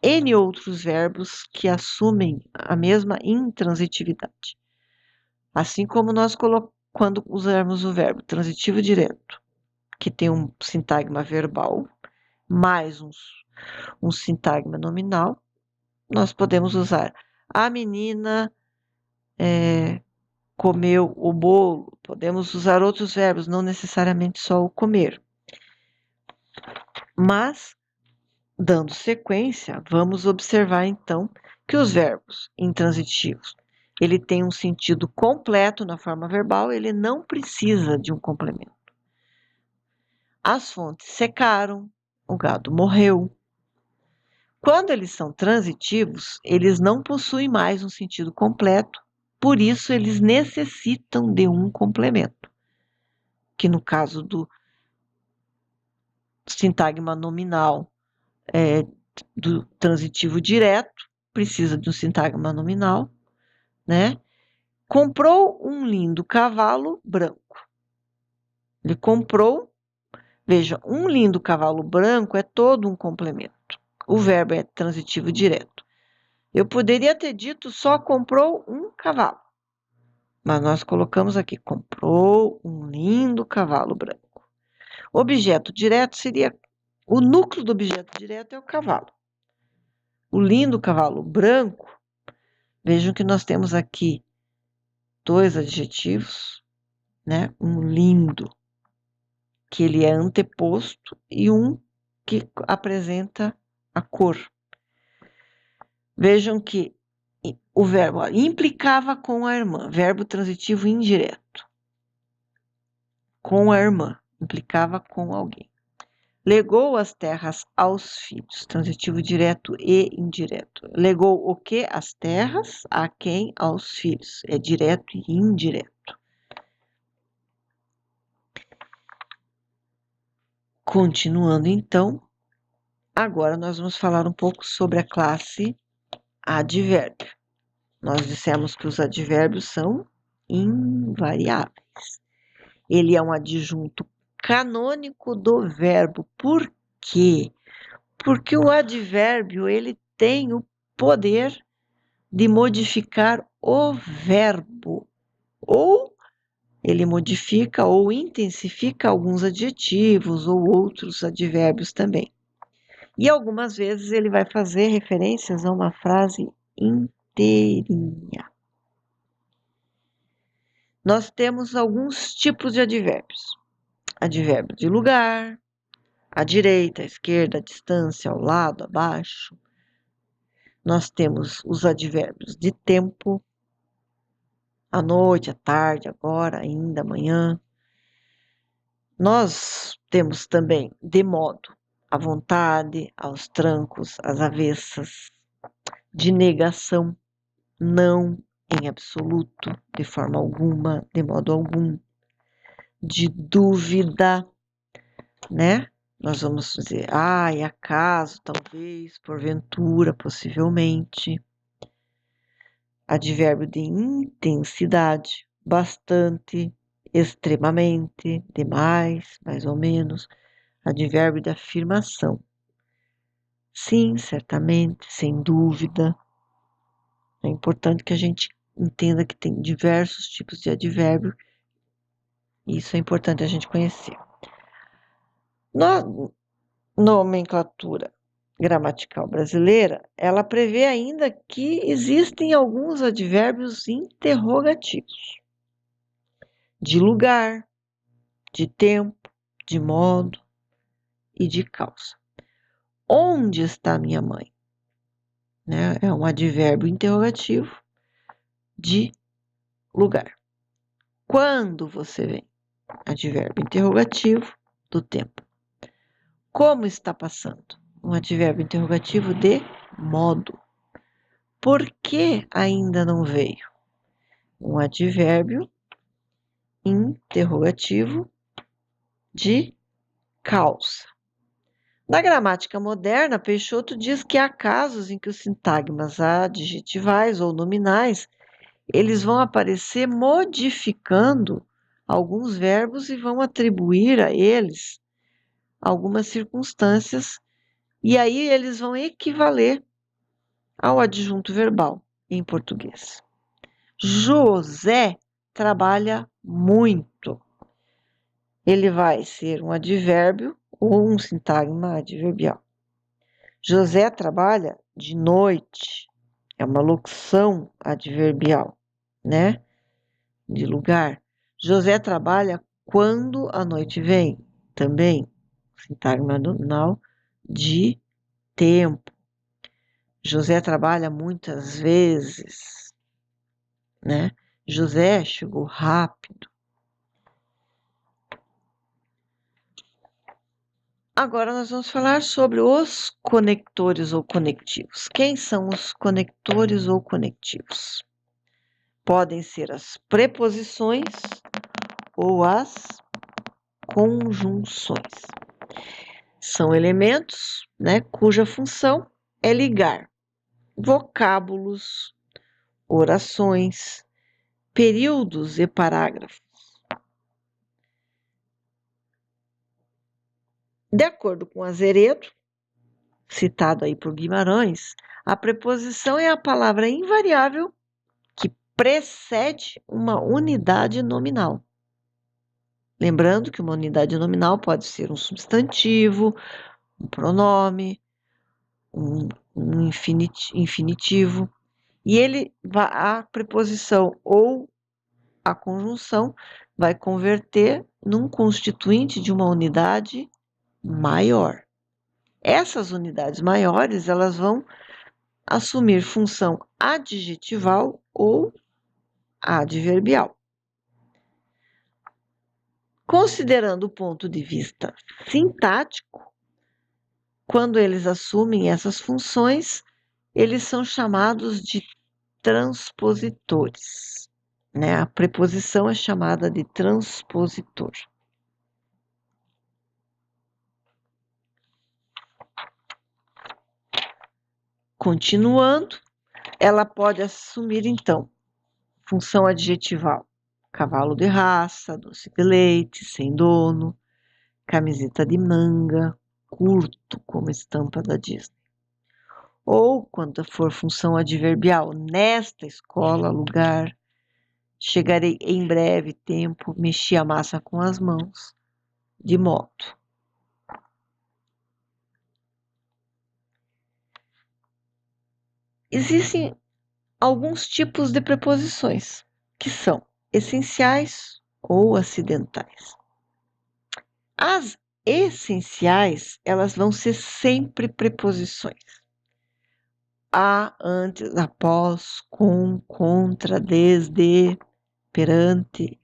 N outros verbos que assumem a mesma intransitividade. Assim como nós quando usarmos o verbo transitivo direto, que tem um sintagma verbal, mais um sintagma nominal, nós podemos usar a menina comeu o bolo. Podemos usar outros verbos, não necessariamente só o comer. Mas, dando sequência, vamos observar então que os verbos intransitivos, ele tem um sentido completo na forma verbal, ele não precisa de um complemento. As fontes secaram, o gado morreu. Quando eles são transitivos, eles não possuem mais um sentido completo, por isso eles necessitam de um complemento, que no caso do sintagma nominal do transitivo direto, precisa de um sintagma nominal, né? Comprou um lindo cavalo branco. Ele comprou, veja, um lindo cavalo branco é todo um complemento. O verbo é transitivo direto. Eu poderia ter dito só comprou um cavalo, mas nós colocamos aqui, comprou um lindo cavalo branco. Objeto direto seria, o núcleo do objeto direto é o cavalo. O lindo cavalo branco, vejam que nós temos aqui 2 adjetivos, né? Um lindo, que ele é anteposto, e um que apresenta a cor. Vejam que o verbo implicava com a irmã, verbo transitivo indireto. Com a irmã, implicava com alguém. Legou as terras aos filhos, transitivo direto e indireto. Legou o que? As terras, a quem? Aos filhos. É direto e indireto. Continuando então, agora nós vamos falar um pouco sobre a classe advérbio. Nós dissemos que os advérbios são invariáveis. Ele é um adjunto canônico do verbo. Por quê? Porque o advérbio ele tem o poder de modificar o verbo, ou ele modifica ou intensifica alguns adjetivos ou outros advérbios também. E algumas vezes ele vai fazer referências a uma frase inteirinha. Nós temos alguns tipos de advérbios. Advérbio de lugar, à direita, à esquerda, à distância, ao lado, abaixo. Nós temos os advérbios de tempo, à noite, à tarde, agora, ainda, amanhã. Nós temos também de modo, à vontade, aos trancos, às avessas, de negação, não em absoluto, de forma alguma, de modo algum, de dúvida, né? Nós vamos dizer, acaso, talvez, porventura, possivelmente. Advérbio de intensidade, bastante, extremamente, demais, mais ou menos. Advérbio de afirmação. Sim, certamente, sem dúvida. É importante que a gente entenda que tem diversos tipos de advérbio. Isso é importante a gente conhecer. Na nomenclatura gramatical brasileira, ela prevê ainda que existem alguns advérbios interrogativos. De lugar, de tempo, de modo e de causa. Onde está minha mãe? Né? É um advérbio interrogativo de lugar. Quando você vem? Advérbio interrogativo do tempo. Como está passando? Um advérbio interrogativo de modo. Por que ainda não veio? Um advérbio interrogativo de causa. Na gramática moderna, Peixoto diz que há casos em que os sintagmas adjetivais ou nominais, eles vão aparecer modificando alguns verbos e vão atribuir a eles algumas circunstâncias, e aí eles vão equivaler ao adjunto verbal em português. José trabalha muito. Ele vai ser um advérbio ou um sintagma adverbial. José trabalha de noite, é uma locução adverbial, né? De lugar. José trabalha quando a noite vem, também, sintagma nominal de tempo. José trabalha muitas vezes, né? José chegou rápido. Agora nós vamos falar sobre os conectores ou conectivos. Quem são os conectores ou conectivos? Podem ser as preposições ou as conjunções. São elementos, né, cuja função é ligar vocábulos, orações, períodos e parágrafos. De acordo com Azeredo, citado aí por Guimarães, a preposição é a palavra invariável que precede uma unidade nominal. Lembrando que uma unidade nominal pode ser um substantivo, um pronome, um infinitivo, e a preposição ou a conjunção vai converter num constituinte de uma unidade maior. Essas unidades maiores, elas vão assumir função adjetival ou adverbial. Considerando o ponto de vista sintático, quando eles assumem essas funções, eles são chamados de transpositores, né? A preposição é chamada de transpositor. Continuando, ela pode assumir, então, função adjetival: cavalo de raça, doce de leite, sem dono, camiseta de manga, curto, como estampa da Disney. Ou, quando for função adverbial, nesta escola, lugar, chegarei em breve tempo, mexi a massa com as mãos, de moto. Existem alguns tipos de preposições, que são essenciais ou acidentais. As essenciais, elas vão ser sempre preposições. A, antes, após, com, contra, desde, perante,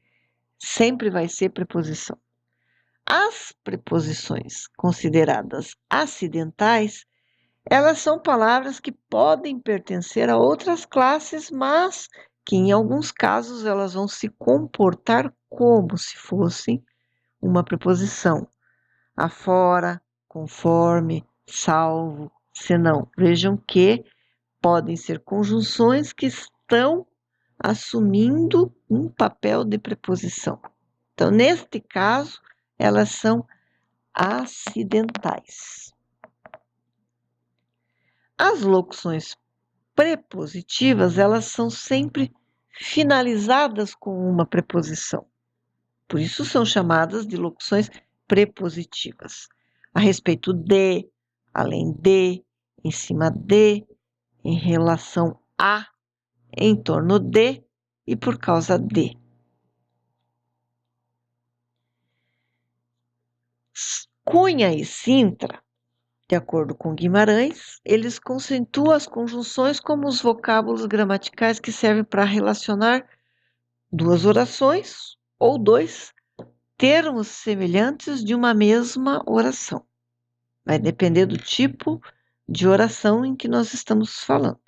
sempre vai ser preposição. As preposições consideradas acidentais, elas são palavras que podem pertencer a outras classes, mas que em alguns casos elas vão se comportar como se fossem uma preposição. Afora, conforme, salvo, senão. Vejam que podem ser conjunções que estão assumindo um papel de preposição. Então, neste caso, elas são acidentais. As locuções prepositivas, elas são sempre finalizadas com uma preposição. Por isso são chamadas de locuções prepositivas. A respeito de, além de, em cima de, em relação a, em torno de e por causa de. Cunha e Sintra, de acordo com Guimarães, eles conceituam as conjunções como os vocábulos gramaticais que servem para relacionar duas orações ou dois termos semelhantes de uma mesma oração. Vai depender do tipo de oração em que nós estamos falando.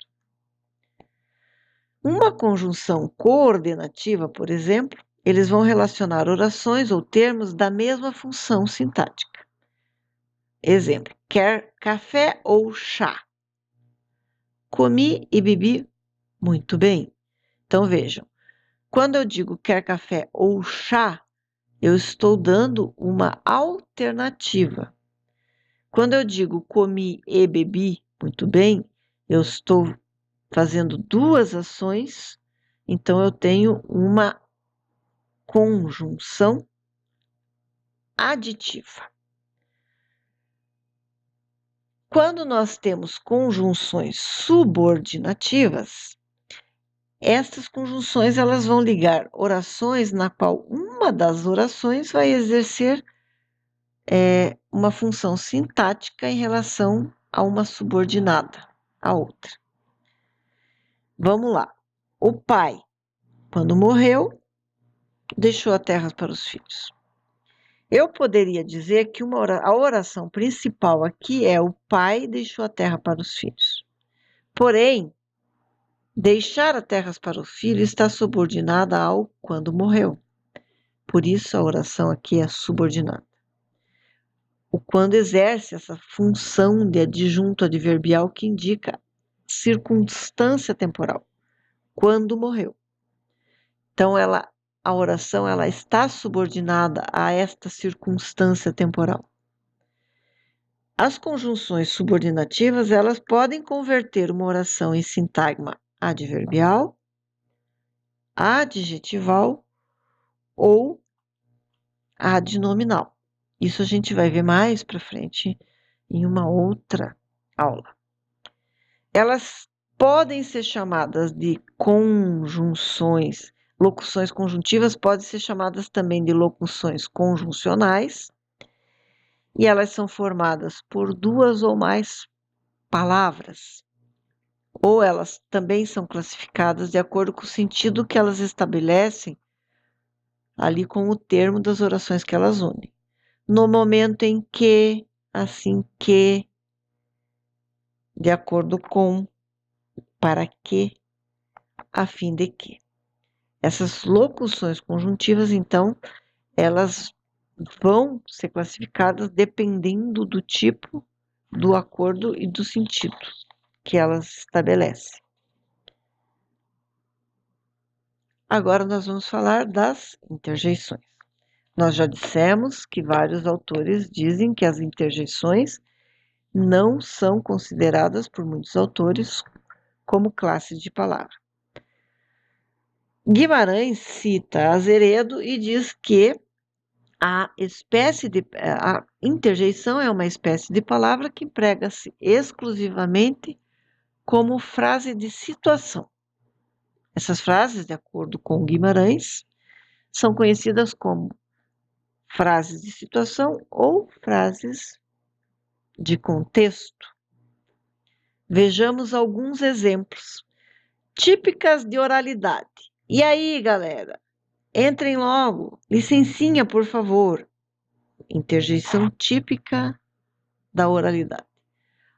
Uma conjunção coordenativa, por exemplo, eles vão relacionar orações ou termos da mesma função sintática. Exemplo: quer café ou chá? Comi e bebi muito bem. Então vejam, quando eu digo quer café ou chá, eu estou dando uma alternativa. Quando eu digo comi e bebi muito bem, eu estou fazendo duas ações, então eu tenho uma conjunção aditiva. Quando nós temos conjunções subordinativas, estas conjunções elas vão ligar orações na qual uma das orações vai exercer uma função sintática em relação a uma subordinada, a outra. Vamos lá. O pai, quando morreu, deixou a terra para os filhos. Eu poderia dizer que a oração principal aqui é o pai deixou a terra para os filhos. Porém, deixar a terra para o filho está subordinada ao quando morreu. Por isso a oração aqui é subordinada. O quando exerce essa função de adjunto adverbial que indica circunstância temporal, quando morreu. Então, a oração ela está subordinada a esta circunstância temporal. As conjunções subordinativas, elas podem converter uma oração em sintagma adverbial, adjetival ou adnominal. Isso a gente vai ver mais para frente em uma outra aula. Elas podem ser chamadas de conjunções, locuções conjuntivas podem ser chamadas também de locuções conjuncionais, e elas são formadas por duas ou mais palavras, ou elas também são classificadas de acordo com o sentido que elas estabelecem ali com o termo das orações que elas unem. No momento em que, assim que, de acordo com, para que, a fim de que. Essas locuções conjuntivas, então, elas vão ser classificadas dependendo do tipo, do acordo e do sentido que elas estabelecem. Agora nós vamos falar das interjeições. Nós já dissemos que vários autores dizem que as interjeições não são consideradas por muitos autores como classe de palavra. Guimarães cita Azeredo e diz que a interjeição é uma espécie de palavra que emprega-se exclusivamente como frase de situação. Essas frases, de acordo com Guimarães, são conhecidas como frases de situação ou frases de contexto. Vejamos alguns exemplos típicas de oralidade. E aí, galera? Entrem logo. Licencinha, por favor. Interjeição típica da oralidade.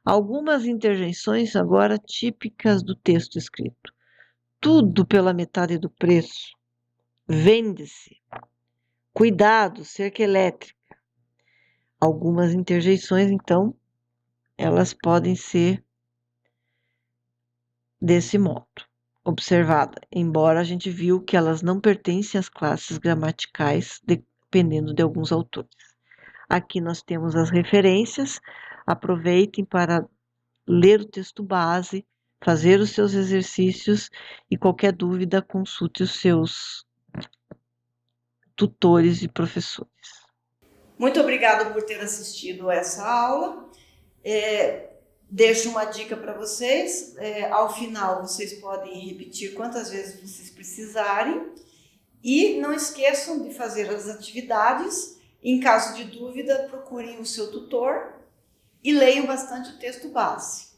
Algumas interjeições agora típicas do texto escrito. Tudo pela metade do preço. Vende-se. Cuidado, cerca elétrica. Algumas interjeições, então, elas podem ser desse modo. Observada, embora a gente viu que elas não pertencem às classes gramaticais, dependendo de alguns autores. Aqui nós temos as referências, aproveitem para ler o texto base, fazer os seus exercícios e qualquer dúvida consulte os seus tutores e professores. Muito obrigada por ter assistido essa aula. Deixo uma dica para vocês. Ao final, vocês podem repetir quantas vezes vocês precisarem. E não esqueçam de fazer as atividades. Em caso de dúvida, procurem o seu tutor e leiam bastante o texto base.